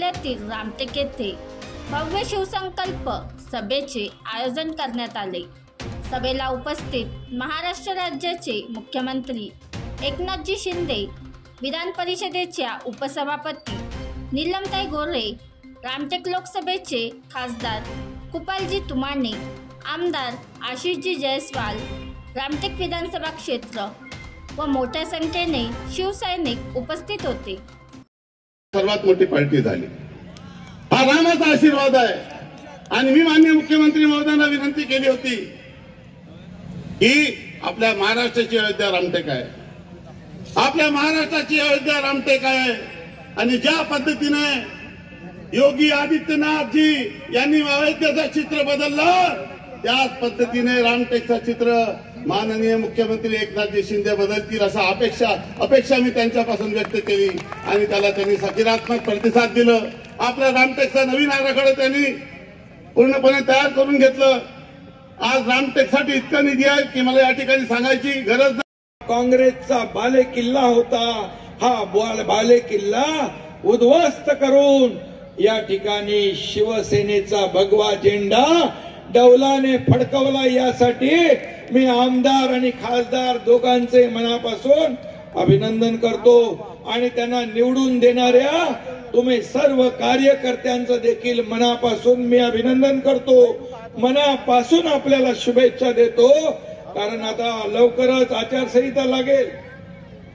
जिल्ह्यातील रामटेक येथे भव्य शिवसंकल्प सभेचे आयोजन करण्यात आले। सभेला उपस्थित महाराष्ट्र राज्याचे मुख्यमंत्री एकनाथजी शिंदे, विधान परिषदेच्या उपसभापती नीलमताई गोरे, रामटेक लोकसभेचे खासदार कुपालजी तुमाने, आमदार आशिषजी जयस्वाल, रामटेक विधानसभा क्षेत्र व मोठ्या संख्येने शिवसैनिक उपस्थित होते। सर्वात मोठी पार्टी झाली। हा रामाचा आशीर्वाद आहे आणि मी माननीय मुख्यमंत्री महोदयांना विनंती केली होती की आपल्या महाराष्ट्राची अयोध्या रामटेक आहे, आपल्या महाराष्ट्राची अयोध्या रामटेक आहे आणि ज्या पद्धतीने योगी आदित्यनाथ जी यांनी अयोध्येचं चित्र बदललं त्याच पद्धतीने रामटेकचं चित्र माननीय मुख्यमंत्री एकनाथजी शिंदे बदलतील असा अपेक्षा मी त्यांच्यापासून व्यक्त केली आणि त्याला त्यांनी सकारात्मक प्रतिसाद दिला। आपल्या रामटेकचा नवीन आराखडा त्यांनी पूर्णपणे तयार करून घेतलं। आज रामटेकसाठी इतका निधी आहे की मला या ठिकाणी सांगायची गरज नाही। काँग्रेसचा बाले किल्ला होता, हा बाले किल्ला उद्ध्वस्त करून या ठिकाणी शिवसेनेचा भगवा झेंडा डौलाने फडकवला। यासाठी मी आमदार आणि खासदार दोघांचे मनापासून अभिनंदन करतो आणि त्यांना निवडून देणाऱ्या तुम्ही सर्व कार्यकर्त्यांचं देखील मनापासून मी अभिनंदन करतो, मनापासून आपल्याला शुभेच्छा देतो। कारण आता लवकरच आचारसंहिता लागेल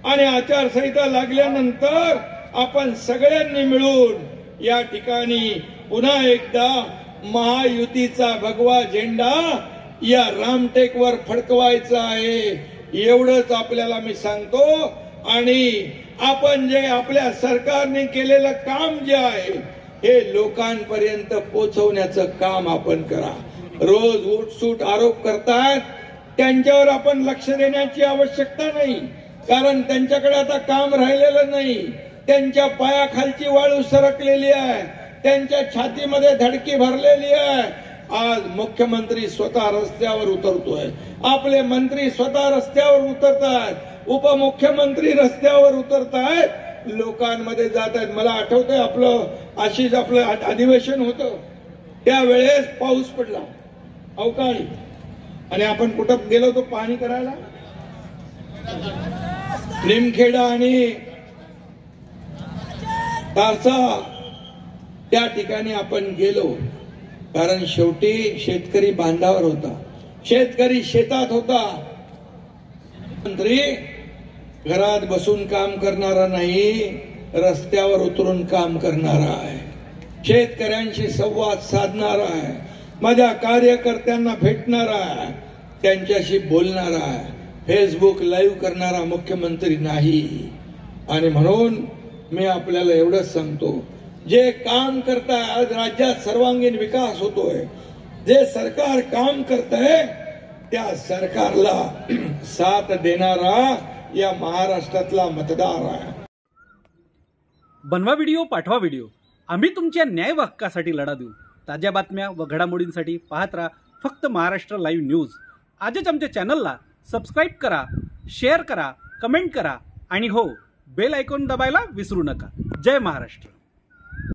आणि आचारसंहिता लागल्यानंतर आपण सगळ्यांनी मिळून या ठिकाणी पुन्हा एकदा महायुतीचा भगवा झेंडा या रामटेकवर फडकवायचा आहे, एवढंच आपल्याला मी सांगतो। आणि आपण जे आपल्या सरकारने केलेलं काम जे आहे हे लोकांपर्यंत पोहोचवण्याचं काम आपण करा। रोज उठसूट आरोप करतात त्यांच्यावर आपण लक्ष देण्याची आवश्यकता नाही, कारण त्यांच्याकडे आता काम राहिलेलं नाही। त्यांच्या पायाखालची वाळू सरकलेली आहे, त्यांच्या छातीमध्ये धडकी भरलेली आहे। आज मुख्यमंत्री स्वतः रस्त्यावर उतरतोय, आपले मंत्री स्वतः रस्त्यावर उतरतात, उपमुख्यमंत्री रस्त्यावर उतरतायत, लोकांमध्ये जात आहेत। मला आठवतंय आपलं अधिवेशन होतं त्यावेळेस पाऊस पडला अवकाळी आणि आपण कुठं गेलो होतो पाहणी करायला, निमखेडा आणि तारसा त्या ठिकाणी आपण गेलो। कारण शेवटी शेतकरी बांधावर होता, शेतकरी शेतात होता। मंत्री घरात बसून काम करणारा नाही, रस्त्यावर उतरून काम करणारा आहे, शेतकऱ्यांशी संवाद साधणारा आहे, माझ्या कार्यकर्त्यांना भेटणारा आहे, त्यांच्याशी बोलणारा आहे, फेसबुक लाईव्ह करणारा मुख्यमंत्री नाही। आणि म्हणून मी आपल्याला एवढंच सांगतो, जे काम करताय आज राज्यात सर्वांगीण विकास होतोय, जे सरकार काम करतंय त्या सरकारला साथ देणारा या महाराष्ट्रातला मतदार आहे। बनवा व्हिडिओ, पाठवा व्हिडिओ, आम्ही तुमच्या न्याय व हक्कासाठी लढा देऊ। ताज्या बातम्या व घडामोडींसाठी पाहत राहा फक्त महाराष्ट्र लाईव्ह न्यूज। आजच आमच्या चॅनलला सबस्क्राईब करा, शेअर करा, कमेंट करा आणि हो, बेल आयकॉन दाबायला विसरू नका। जय महाराष्ट्र।